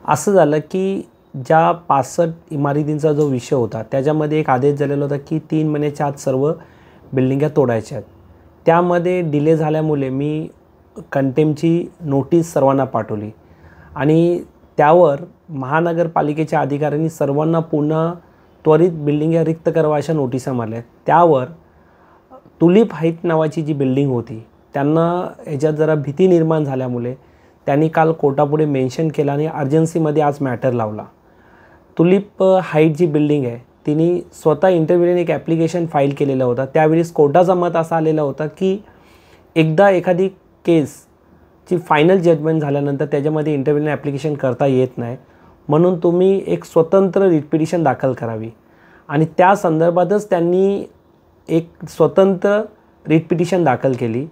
असं झालं की ज्या 65 इमारतींचा जो विषय होता त्याच्यामध्ये एक आदेश झालेला होता की 3 महिन्याच्या आत सर्व बिल्डिंगा तोडायच्या आहेत. त्यामध्ये डिले झाल्यामुळे मी कंटेम्पची नोटीस सर्वांना पाठवली आणि त्यावर महानगरपालिकेच्या अधिकाऱ्यांनी सर्वांना पुन्हा त्वरित बिल्डिंगा रिक्त करावा अशा नोटिसा मारल्या. त्यावर तुलिप हाईट नावाची जी बिल्डिंग होती त्यांना याच्यात जरा भीती निर्माण झाल्यामुळे त्यांनी काल कोर्टापुढे मेन्शन केलं आणि अर्जन्सीमध्ये आज मॅटर लावला. तुलिप हाईट जी बिल्डिंग आहे तिने स्वतः इंटरव्ह्यूने एक ॲप्लिकेशन फाईल केलेला होता. त्यावेळेस कोर्टाचा मत असा आलेला होता की एकदा एखादी केसची फायनल जजमेंट झाल्यानंतर त्याच्यामध्ये इंटरव्ह्यूने ॲप्लिकेशन करता येत नाही, म्हणून तुम्ही एक स्वतंत्र रिट पिटिशन दाखल करावी आणि त्या संदर्भातच त्यांनी एक स्वतंत्र रिट पिटिशन दाखल केली.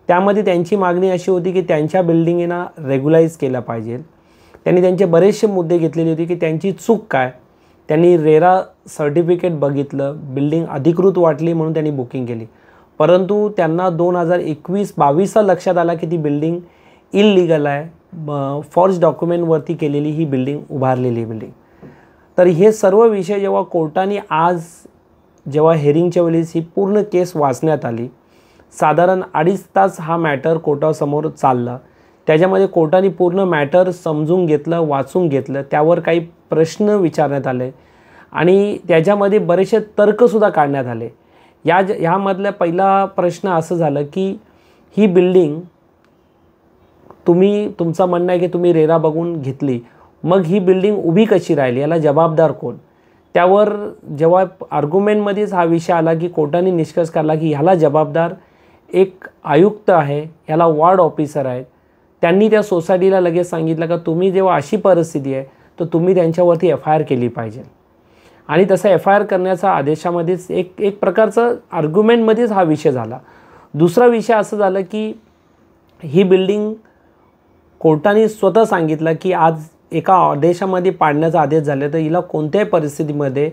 त्यामध्ये त्यांची मागणी अशी होती की त्यांच्या बिल्डिंगना रेग्युलाइज केलं पाहिजे. त्यांनी त्यांचे बरेचसे मुद्दे घेतलेले होते की त्यांची चूक काय, त्यांनी रेरा सर्टिफिकेट बघितलं, बिल्डिंग अधिकृत वाटली म्हणून त्यांनी बुकिंग केली, परंतु त्यांना 2021-22 लक्षात आला की ती बिल्डिंग इल्लीगल आहे, फॉर्ज डॉक्युमेंटवरती केलेली ही बिल्डिंग उभारलेली बिल्डिंग. तर हे सर्व विषय जेव्हा कोर्टाने आज जेव्हा हेअरिंगच्या वेळेस ही पूर्ण केस वाचण्यात आली, साधारण 2.5 तास हा मॅटर कोर्टासमोर चालला. त्याच्यामध्ये कोर्टाने पूर्ण मॅटर समजून घेतलं, वाचून घेतलं, त्यावर काही प्रश्न विचारण्यात आले आणि त्याच्यामध्ये बरेचसे तर्कसुद्धा काढण्यात आले. ह्यामधला पहिला प्रश्न असं झालं की ही बिल्डिंग तुमचं म्हणणं आहे की तुम्ही रेरा बघून घेतली, मग ही बिल्डिंग उभी कशी राहिली, याला जबाबदार कोण. त्यावर जेव्हा आर्ग्युमेंटमध्येच हा विषय आला की कोर्टाने निष्कर्ष काढला की ह्याला जबाबदार एक आयुक्त आहे, ह्याला वॉर्ड ऑफिसर आहेत. त्यांनी त्या सोसायटीला लगेच सांगितलं का तुम्ही जेव्हा अशी परिस्थिती आहे तर तुम्ही त्यांच्यावरती FIR केली पाहिजे आणि तसं FIR करण्याचा आदेशामध्येच एक प्रकारचं आर्ग्युमेंटमध्येच हा विषय झाला. दुसरा विषय असं झालं की ही बिल्डिंग कोर्टाने स्वतः सांगितलं की आज एका आदेशामध्ये पाडण्याचा आदेश झाला तर हिला कोणत्याही परिस्थितीमध्ये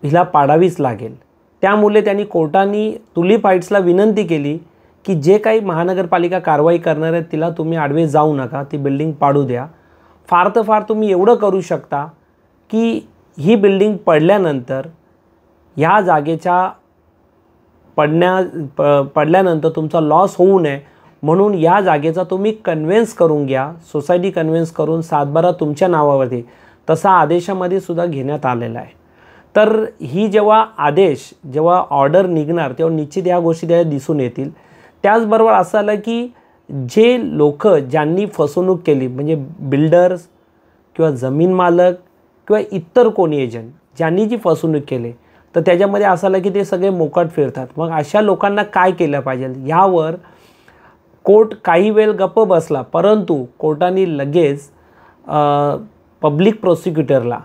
हिला पाडावीच लागेल. त्यामुळे त्यांनी कोर्टाने तुलिप हाईट्सला विनंती केली की जे काही महानगरपालिका कारवाई करणार आहे तिला तुम्ही आडवे जाऊ नका, ती बिल्डिंग पाडू द्या. फार तर फार तुम्ही एवढं करू शकता की ही बिल्डिंग पडल्यानंतर ह्या जागेच्या पडल्यानंतर तुमचा लॉस होऊ नये म्हणून या जागेचा तुम्ही कन्व्हेन्स करून घ्या, सोसायटी कन्व्हेन्स करून 7/12 तुमच्या नावावरती, तसा आदेशामध्ये सुद्धा घेण्यात आलेला आहे. तर ही जेव्हा ऑर्डर निघणार तेव्हा निश्चित ह्या गोष्टी त्या दिसून येतील. त्याचबरोबर असं आलं की जे लोक ज्यांनी फसवणूक केली म्हणजे बिल्डर्स किंवा जमीन मालक किंवा इतर कोणी एजंट ज्यांनी जी फसवणूक केली तर त्याच्यामध्ये असं आलं की ते सगळे मोकाट फिरतात. मग अशा लोकांना काय केलं पाहिजे ह्यावर कोर्ट काही वेळ गप्प बसला, परंतु कोर्टाने लगेच पब्लिक प्रोसिक्युटरला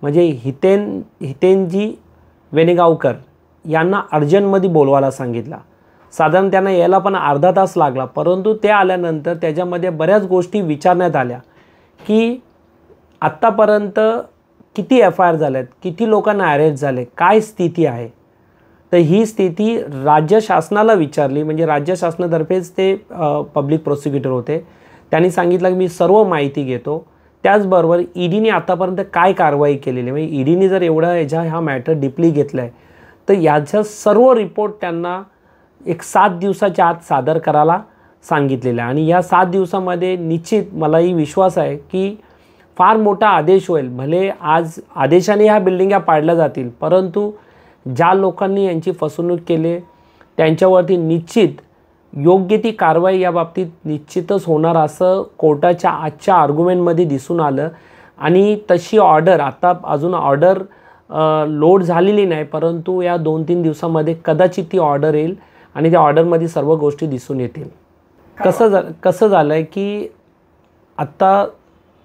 म्हणजे हितेनजी वेणेगावकर यांना अर्जंटमध्ये बोलवायला सांगितलं. साधारण त्यांना यायला पण अर्धा तास लागला, परंतु ते आल्यानंतर त्याच्यामध्ये बऱ्याच गोष्टी विचारण्यात आल्या की आत्तापर्यंत किती FIR झाल्यात, किती लोकांना अरेस्ट झाले, काय स्थिती आहे. तर ही स्थिती राज्य शासनाला विचारली, म्हणजे राज्य शासनातर्फेच ते पब्लिक प्रोसिक्युटर होते. त्यांनी सांगितलं की मी सर्व माहिती घेतो. त्याचबरोबर EDने आतापर्यंत काय कारवाई केलेली, म्हणजे EDने जर एवढा हा मॅटर डीपली घेतला आहे तर याचा सर्व रिपोर्ट त्यांना एक 7 दिवसाच्या आत सादर करायला सांगितलेलं आहे. आणि या 7 दिवसामध्ये निश्चित मलाही विश्वास आहे की फार मोठा आदेश होईल. भले आज आदेशाने ह्या बिल्डिंगा पाडल्या जातील, परंतु ज्या लोकांनी यांची फसवणूक केली त्यांच्यावरती निश्चित योग्य ती कारवाई या बाबतीत निश्चितच होणार असं कोर्टाच्या आजच्या आर्ग्युमेंटमध्ये दिसून आलं. आणि तशी ऑर्डर आता अजून ऑर्डर लोड झालेली नाही, परंतु या 2-3 दिवसामध्ये कदाचित ती ऑर्डर येईल आणि त्या ऑर्डरमध्ये सर्व गोष्टी दिसून येतील. कसं झालं आहे की आत्ता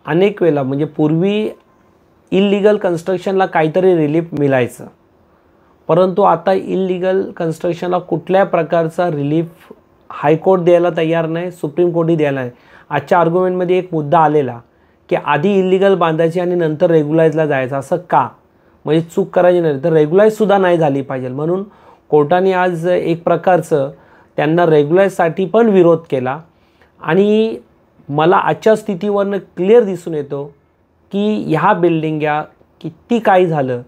अनेक वेळेला म्हणजे पूर्वी इल्लीगल कन्स्ट्रक्शनला काहीतरी रिलीफ मिळायचं, परंतु आता इल्लीगल कन्स्ट्रक्शनला कुठल्या प्रकारचा रिलीफ हायकोर्ट द्यायला तयार नाही, सुप्रीम कोर्टही द्यायला नाही. आजच्या आर्ग्युमेंटमध्ये एक मुद्दा आलेला की आधी इल्लीगल बांधायची आणि नंतर रेग्युलाइजला जायचं. असं का, म्हणजे चूक करायची नाही तर रेग्युलाइजसुद्धा नाही झाली पाहिजे, म्हणून कोर्टाने आज एक प्रकारचं त्यांना रेग्युलाइजसाठी पण विरोध केला. आणि मला आजच्या स्थितीवरनं क्लिअर दिसून येतो की ह्या बिल्डिंग्या किती काही झालं,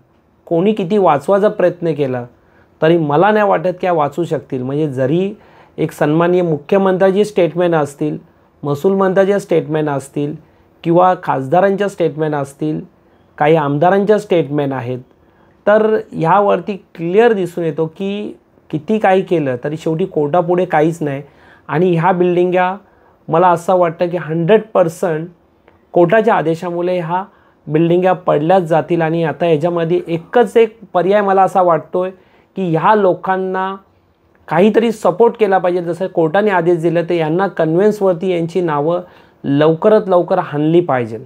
कोणी किती वाचवायचा प्रयत्न केला तरी मला नाही वाटत की वाचू शकतील. म्हणजे जरी एक सन्माननीय मुख्यमंत्र्याची स्टेटमेंट असतील, महसूल मंत्र्याच्या स्टेटमेंट असतील किंवा खासदारांच्या स्टेटमेंट असतील, काही आमदारांच्या स्टेटमेंट आहेत, तर ह्यावरती क्लिअर दिसून येतो की किती काही केलं तरी शेवटी कोर्टापुढे काहीच नाही. आणि ह्या बिल्डिंग्या मला असं वाटतं की 100% कोर्टाच्या आदेशामुळे ह्या बिल्डिंग्या पडल्याच जातील. आणि आता याच्यामध्ये एकच एक पर्याय मला असा वाटतो आहे की ह्या लोकांना काहीतरी सपोर्ट केला पाहिजे. जसं कोर्टाने आदेश दिले तर यांना कन्व्हेन्सवरती यांची नावं लवकरात लवकर हाणली पाहिजे.